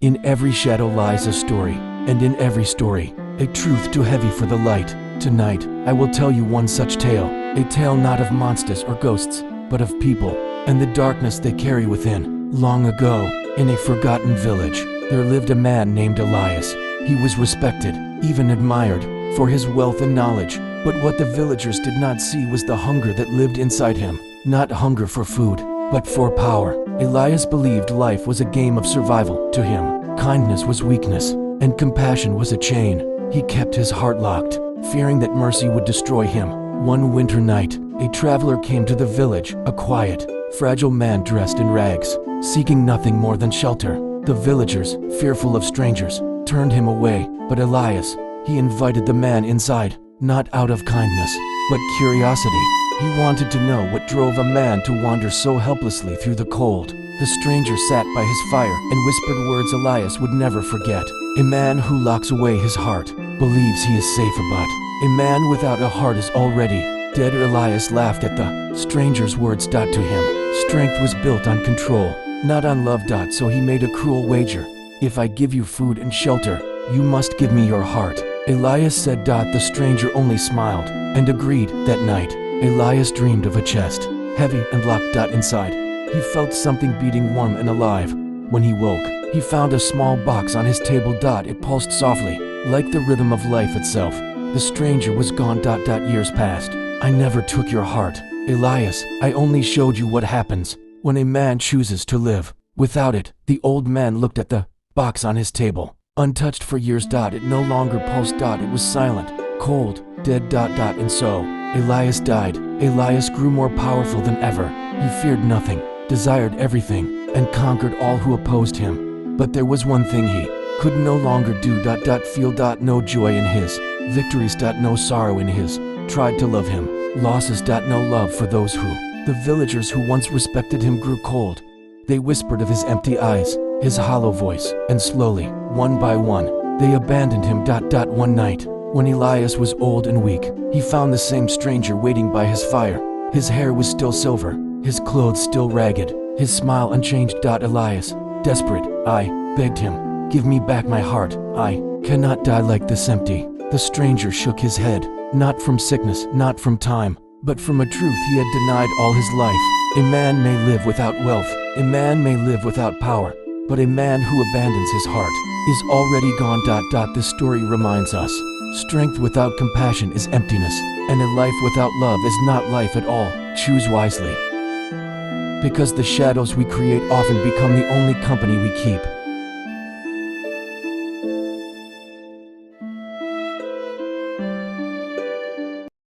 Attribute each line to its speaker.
Speaker 1: In every shadow lies a story, and in every story, a truth too heavy for the light. Tonight, I will tell you one such tale, a tale not of monsters or ghosts, but of people, and the darkness they carry within. Long ago, in a forgotten village, there lived a man named Elias. He was respected, even admired, for his wealth and knowledge, but what the villagers did not see was the hunger that lived inside him. Not hunger for food, but for power. Elias believed life was a game of survival. To him, kindness was weakness, and compassion was a chain. He kept his heart locked, fearing that mercy would destroy him. One winter night, a traveler came to the village, a quiet, fragile man dressed in rags, seeking nothing more than shelter. The villagers, fearful of strangers, turned him away, but Elias, he invited the man inside, not out of kindness, but curiosity. He wanted to know what drove a man to wander so helplessly through the cold. The stranger sat by his fire and whispered words Elias would never forget. A man who locks away his heart believes he is safe, but a man without a heart is already dead. Elias laughed at the stranger's words. To him, strength was built on control, not on love. So he made a cruel wager. If I give you food and shelter, you must give me your heart. Elias said. The stranger only smiled and agreed. That night, Elias dreamed of a chest, heavy and locked. Inside, he felt something beating warm and alive. When he woke, he found a small box on his table. It pulsed softly, like the rhythm of life itself. The stranger was gone. Years passed. I never took your heart, Elias. I only showed you what happens when a man chooses to live. Without it, the old man looked at the box on his table. Untouched for years. It no longer pulsed. It was silent, cold, dead. And so, Elias died. Elias grew more powerful than ever. He feared nothing, desired everything, and conquered all who opposed him. But there was one thing he could no longer do. Feel. No joy in his victories. No sorrow in his tried to love him. Losses. No love for those who. The villagers who once respected him grew cold. They whispered of his empty eyes, his hollow voice, and slowly, one by one, they abandoned him. One night, when Elias was old and weak, he found the same stranger waiting by his fire. His hair was still silver, his clothes still ragged, his smile unchanged. Elias, desperate, begged him, give me back my heart. I cannot die like this empty. The stranger shook his head, not from sickness, not from time, but from a truth he had denied all his life. A man may live without wealth, a man may live without power, but a man who abandons his heart is already gone. This story reminds us, strength without compassion is emptiness, and a life without love is not life at all. Choose wisely, because the shadows we create often become the only company we keep.